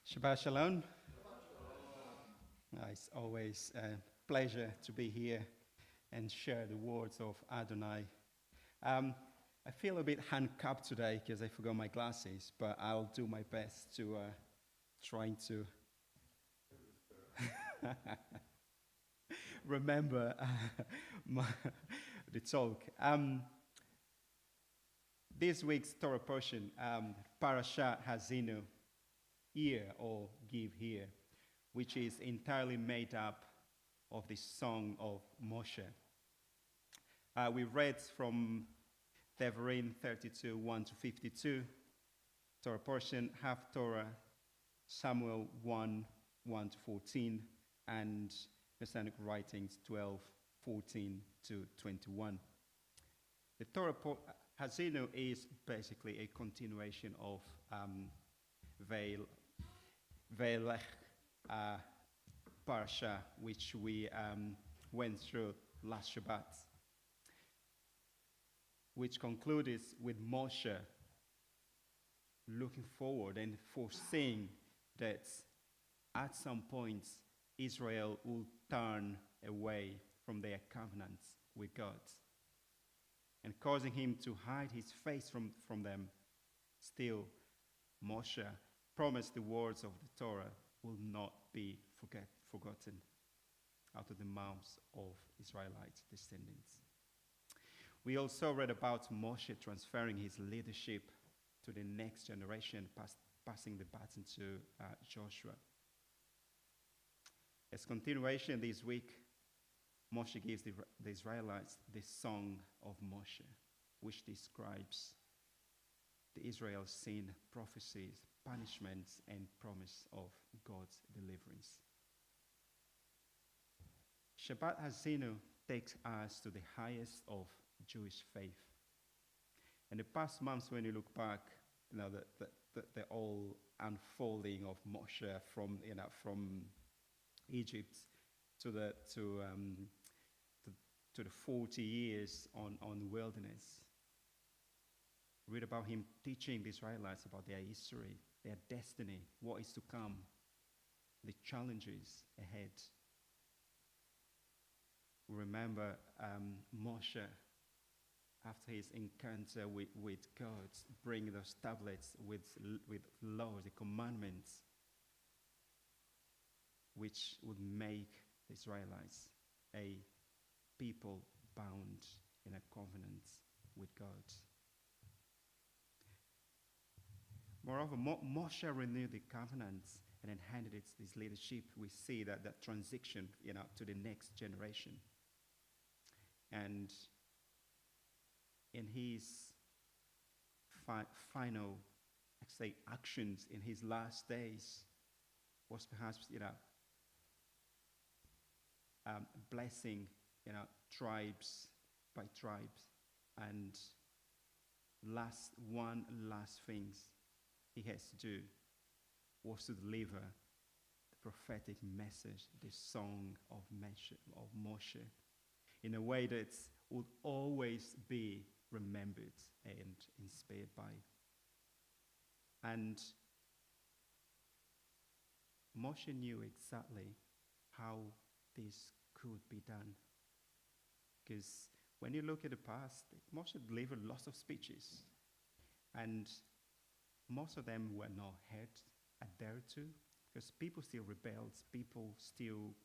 Shabbat Shalom. It's always a pleasure to be here and share the words of Adonai. I feel a bit handcuffed today because I forgot my glasses, but I'll do my best to trying to remember the talk. This week's Torah portion, Parashat Haazinu, hear or give here, which is entirely made up of the song of Moshe. We read from Devarim 32, 1 to 52, Torah portion, half Torah, Samuel 1, 1 to 14, and Messianic writings 12, 14 to 21. The Torah Haazinu is basically a continuation of Ve'elech Parasha, which we went through last Shabbat, which concluded with Moshe looking forward and foreseeing that at some point Israel will turn away from their covenant with God, and causing him to hide his face from them. Still, Moshe promised the words of the Torah will not be forgotten out of the mouths of Israelite descendants. We also read about Moshe transferring his leadership to the next generation, passing the baton to Joshua. As continuation this week, Moshe gives the Israelites the song of Moshe, which describes the Israel's sin, prophecies, punishments, and promise of God's deliverance. Shabbat Haazinu takes us to the highest of Jewish faith. In the past months, when you look back, the whole unfolding of Moshe from Egypt to the 40 years on wilderness. Read about him teaching the Israelites about their history, their destiny, what is to come, the challenges ahead. Remember Moshe, after his encounter with God, bring those tablets with laws, the commandments, which would make the Israelites a people bound in a covenant with God. Moreover, Moshe renewed the covenants and then handed it his leadership. We see that transition, to the next generation. And in his final, actions in his last days was perhaps, blessing, tribes by tribes, and one last things he has to do was to deliver the prophetic message, the song of Moshe, in a way that would always be remembered and inspired by. And Moshe knew exactly how this could be done. Because when you look at the past, Moshe delivered lots of speeches, and most of them were not heard, adhered to, because people still rebelled. People still,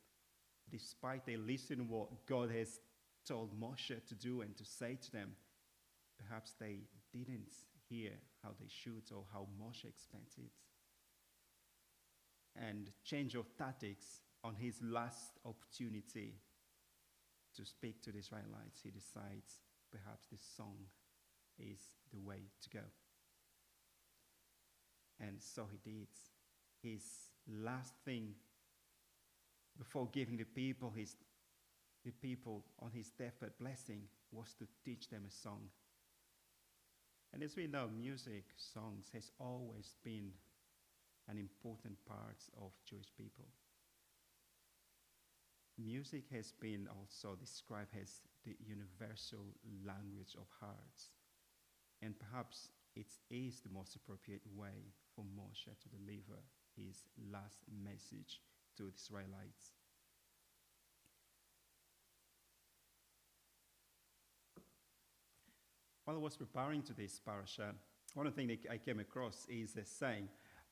despite they listen to what God has told Moshe to do and to say to them, perhaps they didn't hear how they should or how Moshe expected. And change of tactics on his last opportunity to speak to the Israelites, he decides perhaps this song is the way to go. And so he did. His last thing before giving the people on his deathbed blessing was to teach them a song. And as we know, music, songs has always been an important part of Jewish people. Music has been also described as the universal language of hearts. And perhaps it is the most appropriate way for Moshe to deliver his last message to the Israelites. While I was preparing to this parasha, one of the things I came across is a saying.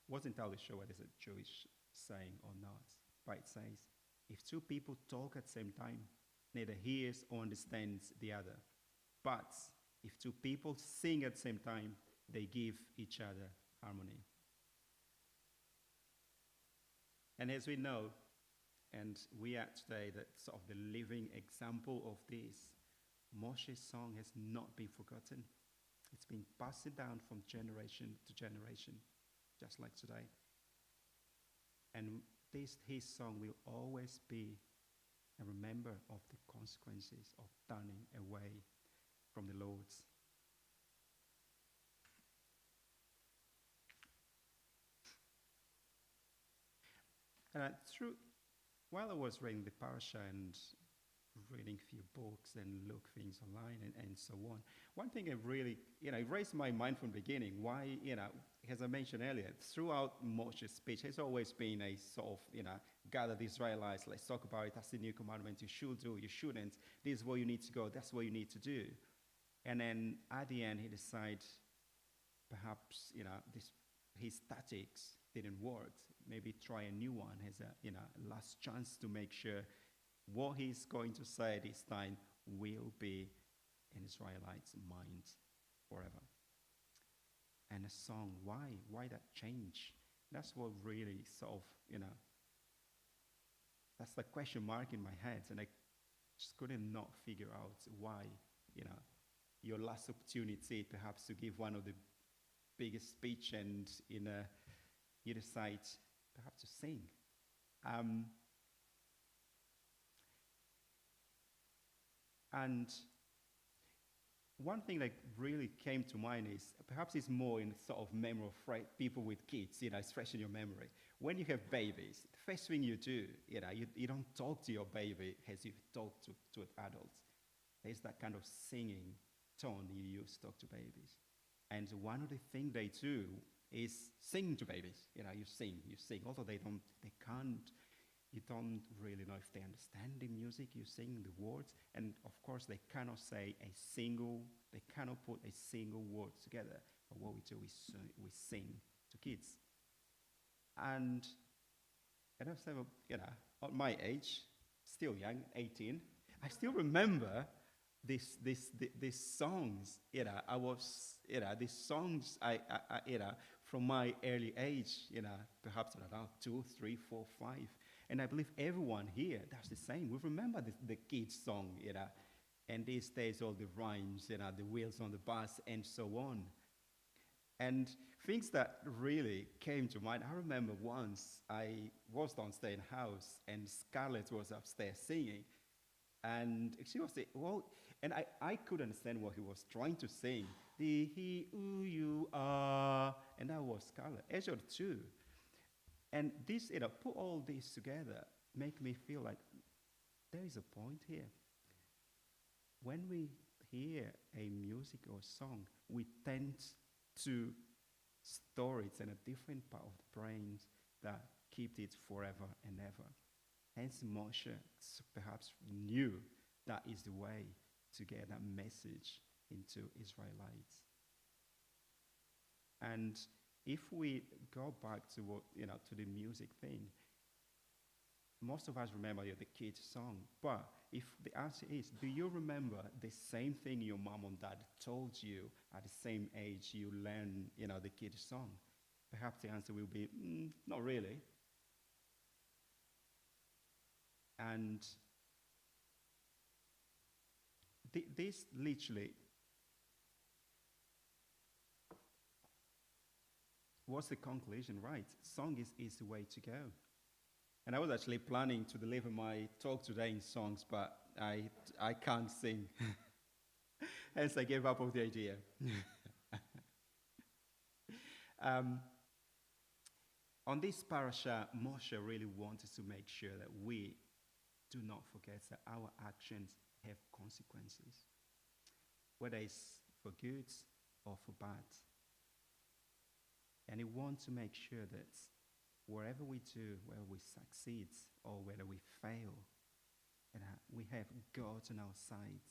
Wasn't entirely sure whether it's a Jewish saying or not, but it says, if two people talk at the same time, neither hears or understands the other. But if two people sing at the same time, they give each other harmony. And as we know, and we are today the sort of the living example of this, Moshe's song has not been forgotten. It's been passed down from generation to generation, just like today. And his song will always be a remember of the consequences of turning away from the Lord's. And while I was reading the parasha and reading a few books and look things online and so on, one thing it really, it raised my mind from the beginning. Why, as I mentioned earlier, throughout Moshe's speech, has always been a sort of, gather the Israelites, let's talk about it, that's the new commandment, you should do, you shouldn't, this is where you need to go, that's what you need to do. And then at the end, he decides, perhaps, his tactics didn't work. Maybe try a new one as a, last chance to make sure what he's going to say this time will be in Israelites' minds forever. And a song, why that change? That's what really sort of, that's the question mark in my head, and I just couldn't not figure out why, your last opportunity perhaps to give one of the biggest speech and you decide perhaps to sing. And one thing that really came to mind is, perhaps it's more in sort of memory of people with kids, it's fresh in your memory. When you have babies, the first thing you do, you don't talk to your baby as you talk to adults. There's that kind of singing tone you use to talk to babies. And one of the things they do is sing to babies. You sing. Although you don't really know if they understand the music, you sing the words, and of course they cannot put a single word together. But what we do is we sing to kids. And I say, at my age, still young, 18, I still remember these songs. These songs from my early age. Perhaps around 2, 3, 4, 5. And I believe everyone here, that's the same. We remember the kids' song, and these days all the rhymes, the wheels on the bus, and so on. And things that really came to mind, I remember once I was downstairs in the house, and Scarlett was upstairs singing. And she was saying, and I couldn't understand what he was trying to sing. The he, ooh, you are, and that was Scarlett. Ezra too. And this, put all this together, make me feel like there is a point here. When we hear a music or song, we tend to store it in a different part of the brain that keeps it forever and ever. Hence, Moshe perhaps knew that is the way to get that message into Israelites. And if we go back to to the music thing, most of us remember the kids' song. But if the answer is, do you remember the same thing your mom and dad told you at the same age you learn, the kids' song? Perhaps the answer will be, not really. And this literally was the conclusion, right? Song is the way to go. And I was actually planning to deliver my talk today in songs, but I can't sing. Hence, I gave up on the idea. On this parasha, Moshe really wanted to make sure that we do not forget that our actions have consequences, whether it's for good or for bad. And he wants to make sure that wherever we do, whether we succeed or whether we fail, and we have God on our side.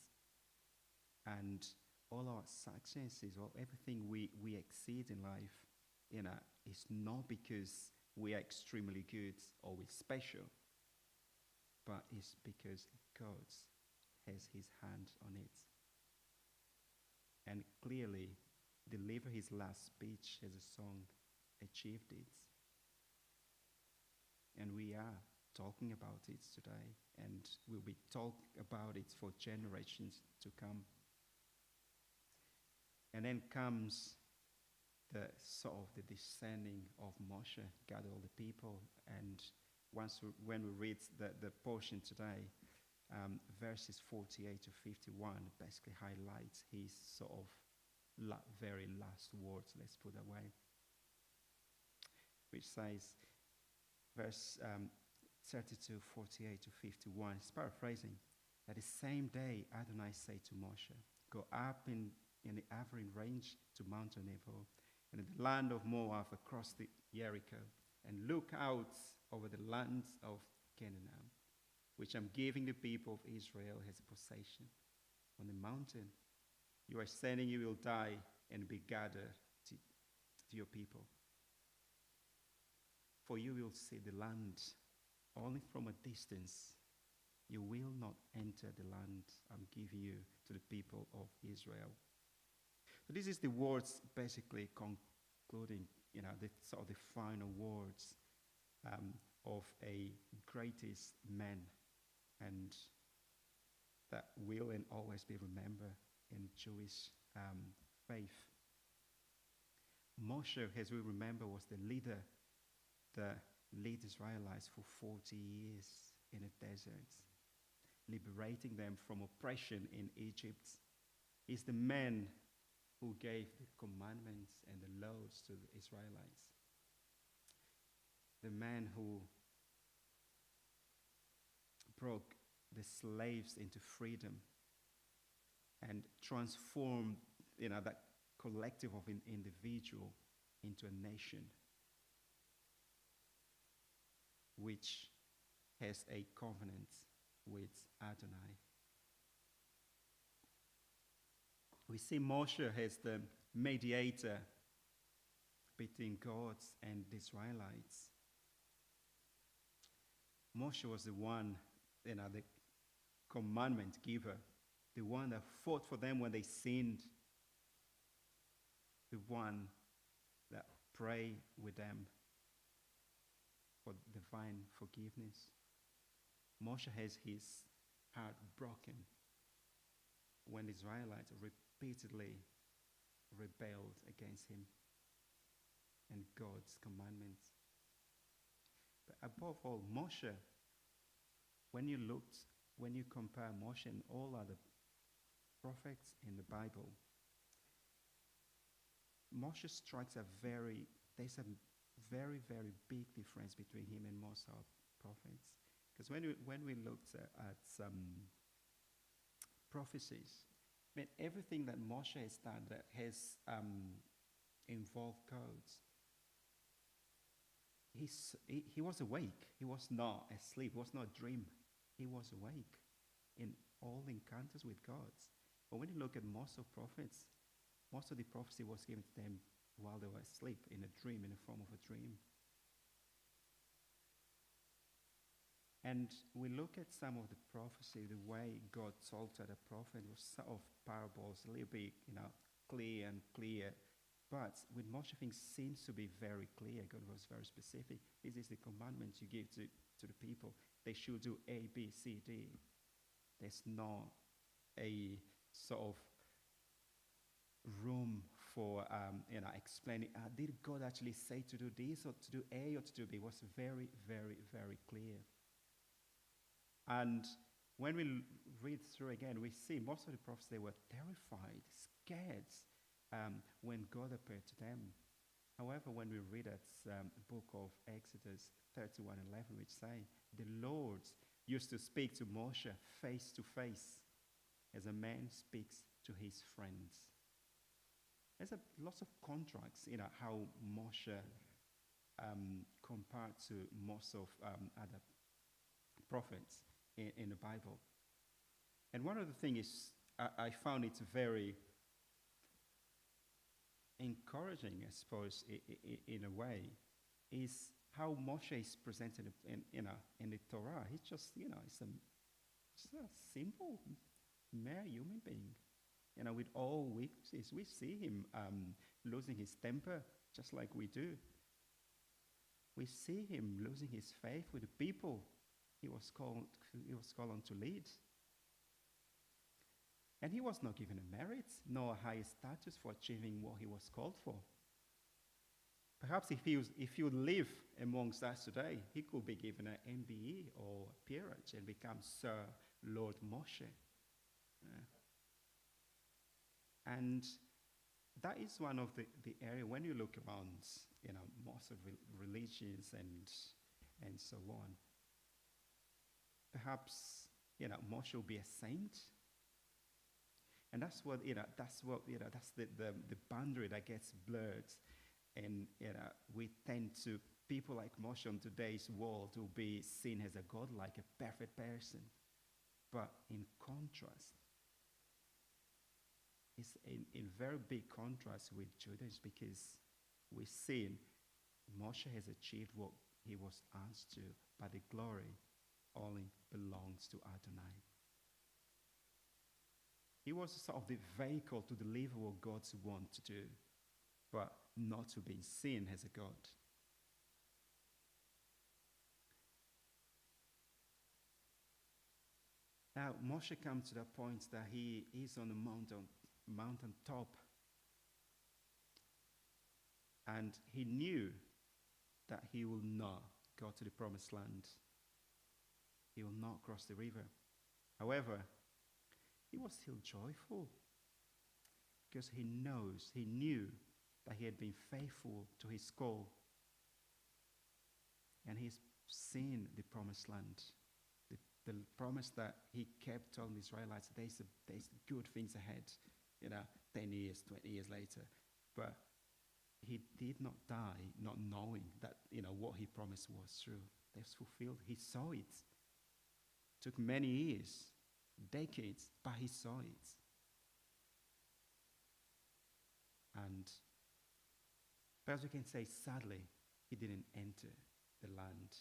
And all our successes, or everything we exceed in life, is not because we are extremely good or we're special, but it's because God has his hand on it. And clearly, deliver his last speech as a song achieved it. And we are talking about it today, and we'll be talking about it for generations to come. And then comes the sort of the descending of Moshe, gather all the people. And when we read the portion today, verses 48 to 51 basically highlights his sort of very last words, let's put it that way, which says, verse 32, 48 to 51, it's paraphrasing, that the same day Adonai said to Moshe, go up in the Averine range to Mount Nebo, and in the land of Moab across the Jericho, and look out over the lands of Canaan, which I'm giving the people of Israel as a possession. On the mountain you are saying you will die and be gathered to your people. For you will see the land only from a distance. You will not enter the land I'm giving you to the people of Israel. So this is the words basically concluding, the sort of the final words of a greatest man, and that will and always be remembered in Jewish faith. Moshe, as we remember, was the leader that led Israelites for 40 years in the desert, liberating them from oppression in Egypt. He's the man who gave the commandments and the laws to the Israelites. The man who broke the slaves into freedom and transformed that collective of an individual into a nation which has a covenant with Adonai. We see Moshe as the mediator between God and the Israelites. Moshe was the one, the commandment giver, the one that fought for them when they sinned, the one that prayed with them for divine forgiveness. Moshe has his heart broken when the Israelites repeatedly rebelled against him and God's commandments. But above all, Moshe, when you compare Moshe and all other prophets in the Bible, Moshe strikes there's a very, very big difference between him and most of our prophets. Because when we looked at some prophecies, everything that Moshe has done that has involved codes, he was awake. He was not asleep. It was not a dream. He was awake in all encounters with God. But when you look at most of prophets, most of the prophecy was given to them while they were asleep, in a dream, in the form of a dream. And we look at some of the prophecy, the way God told to the prophet was sort of parables, a little bit, clear. But with Moshe, things seems to be very clear. God was very specific. This is the commandment you give to the people. They should do A, B, C, D. There's not a sort of room for explaining, did God actually say to do this or to do A or to do B? It was very, very, very clear. And when we read through again, we see most of the prophets, they were terrified, scared when God appeared to them. However, when we read at the book of Exodus 31:11, which say, the Lord used to speak to Moshe face to face as a man speaks to his friends. There's lots of contracts, how Moshe compared to most of other prophets in the Bible. And one of the things is, I found it very encouraging, I suppose, in a way, is how Moshe is presented in the Torah. He's just, it's a simple, mere human being, with all weaknesses. We see him losing his temper, just like we do. We see him losing his faith with the people he was called on to lead. And he was not given a merit, nor a higher status for achieving what he was called for. Perhaps if he would live amongst us today, he could be given an MBE or a peerage and become Sir Lord Moshe. And that is one of the area when you look around, most of religions and so on. Perhaps, Moshe will be a saint. And that's the boundary that gets blurred. And, we tend to, people like Moshe in today's world will be seen as a god, like a perfect person. But in contrast, it's in very big contrast with Judas, because we've seen Moshe has achieved what he was asked to, but the glory only belongs to Adonai. He was sort of the vehicle to deliver what God wants to do, but not to be seen as a God. Now, Moshe comes to the point that he is on the mountain top, and he knew that he will not go to the promised land. He will not cross the river. However, he was still joyful because he knew that he had been faithful to his call, and he's seen the promised land, the promise that he kept telling the Israelites. There's good things ahead, 10 years, 20 years later. But he did not die not knowing that, what he promised was true. It was fulfilled. He saw it. Took many years, decades, but he saw it. And perhaps we can say, sadly, he didn't enter the land.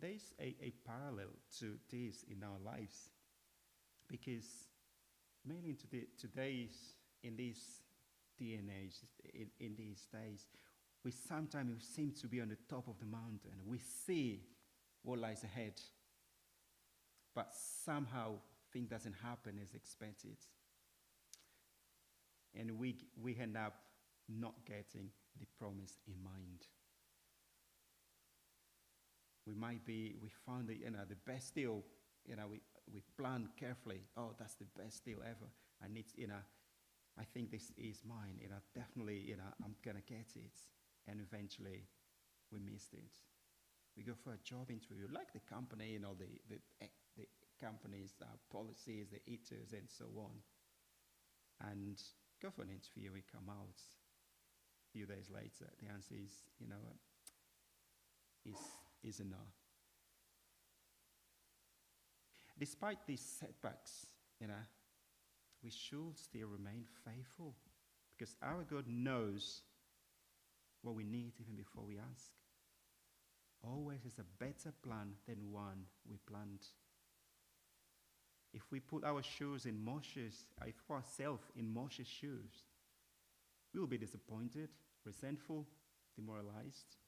There is a parallel to this in our lives, because mainly in this day and age, in these days, we sometimes seem to be on the top of the mountain. We see what lies ahead, but somehow things doesn't happen as expected, and we end up not getting the promise in mind. We found the best deal, we planned carefully. Oh, that's the best deal ever. I think this is mine. Definitely, I'm gonna get it. And eventually, we missed it. We go for a job interview, like the company, the company's policies, the eaters, and so on. And go for an interview. We come out a few days later. The answer is, is a no. Despite these setbacks, we should still remain faithful, because our God knows what we need even before we ask. Always is a better plan than one we planned. If we put our shoes in Moshe's, if ourselves in Moshe's shoes, we will be disappointed, resentful, demoralized,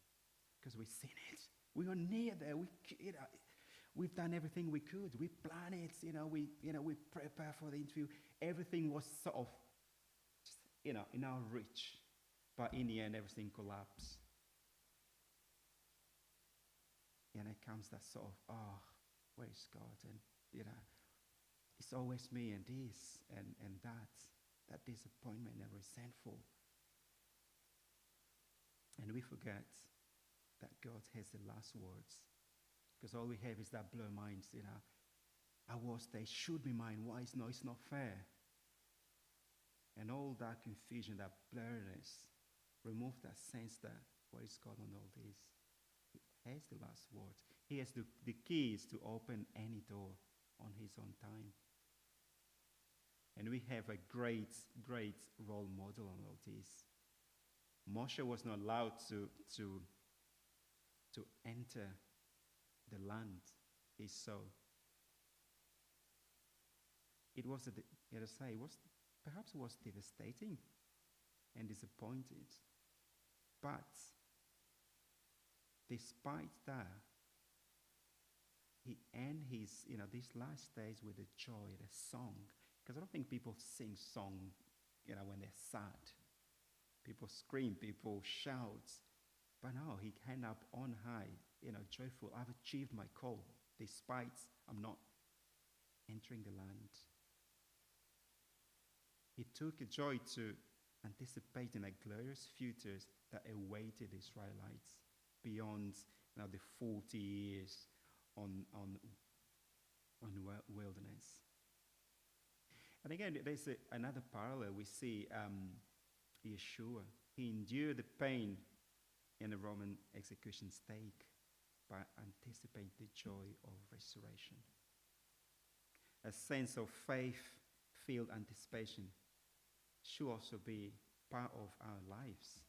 because we've seen it. We are near there. We've done everything we could. We planned it. We prepare for the interview. Everything was sort of, in our reach, but in the end, everything collapsed. And it comes that sort of, where is God? And it's always me and this and that disappointment and resentful. And we forget that God has the last words, because all we have is that blur minds. I was there, should be mine. Why it's not fair. And all that confusion, that blurriness, remove that sense that what is God on all this? He has the last word. He has the keys to open any door on his own time. And we have a great, great role model on all this. Moshe was not allowed to enter the land he saw. It was, perhaps it was devastating and disappointed. But despite that, he ended these last days with a joy, a song. Because I don't think people sing song, when they're sad. People scream, people shout. But no, he ended up on high, joyful. I've achieved my call, despite I'm not entering the land. He took a joy to anticipating a glorious future that awaited the Israelites beyond the 40 years on wilderness. And again, there's another parallel. We see Yeshua. He endured the pain in a Roman execution stake by anticipating the joy of resurrection. A sense of faith-filled anticipation should also be part of our lives.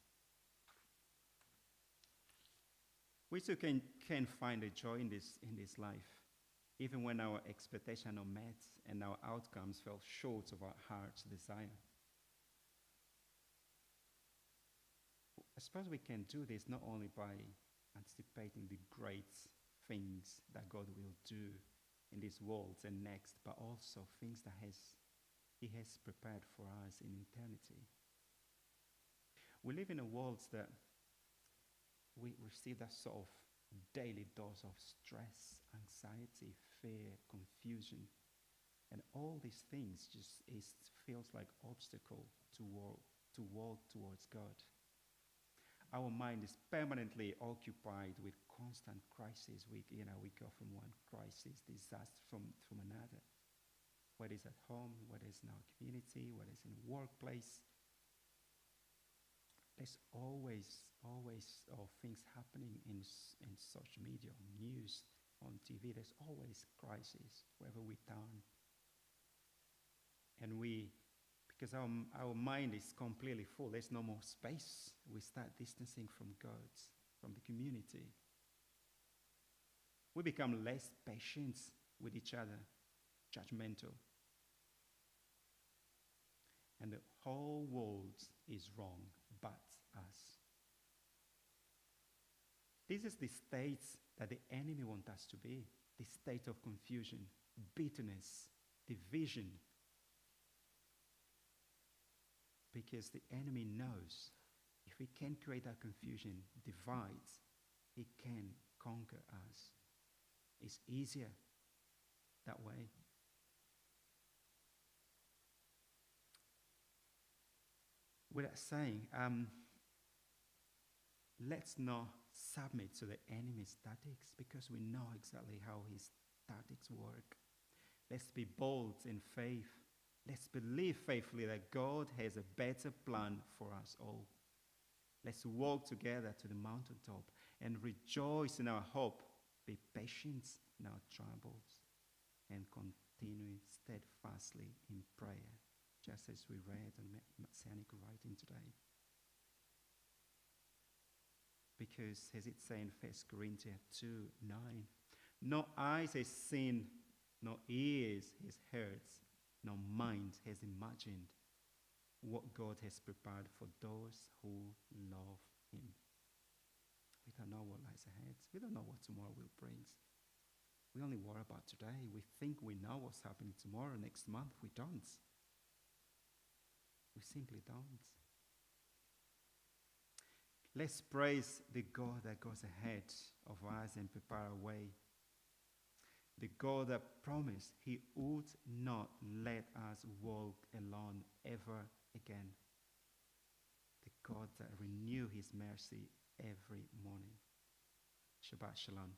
We too can find a joy in this life, even when our expectations are not met and our outcomes fell short of our heart's desire. I suppose we can do this not only by anticipating the great things that God will do in this world and next, but also things that He has prepared for us in eternity. We live in a world that we receive that sort of daily dose of stress, anxiety, fear, confusion, and all these things feels like obstacle to walk towards God. Our mind is permanently occupied with constant crises. We go from one crisis, disaster from another. Whether it's at home, whether it's in our community, whether it's in the workplace. There's always things happening in social media, on news, on TV. There's always crisis wherever we turn. And because our mind is completely full, there's no more space. We start distancing from God, from the community. We become less patient with each other, judgmental. And the whole world is wrong but us. This is the state that the enemy wants us to be, the state of confusion, bitterness, division. Because the enemy knows if he can create that confusion, divides, he can conquer us. It's easier that way. With that saying, let's not submit to the enemy's tactics because we know exactly how his tactics work. Let's be bold in faith. Let's believe faithfully that God has a better plan for us all. Let's walk together to the mountaintop and rejoice in our hope. Be patient in our troubles and continue steadfastly in prayer, just as we read on Messianic writing today. Because, as it says in 1 Corinthians 2:9, no eyes has seen, no ears has heard, no mind has imagined what God has prepared for those who love Him. We don't know what lies ahead. We don't know what tomorrow will bring. We only worry about today. We think we know what's happening tomorrow, next month. We don't. We simply don't. Let's praise the God that goes ahead of us and prepare a way. The God that promised He would not let us walk alone ever again. The God that renew His mercy every morning. Shabbat Shalom.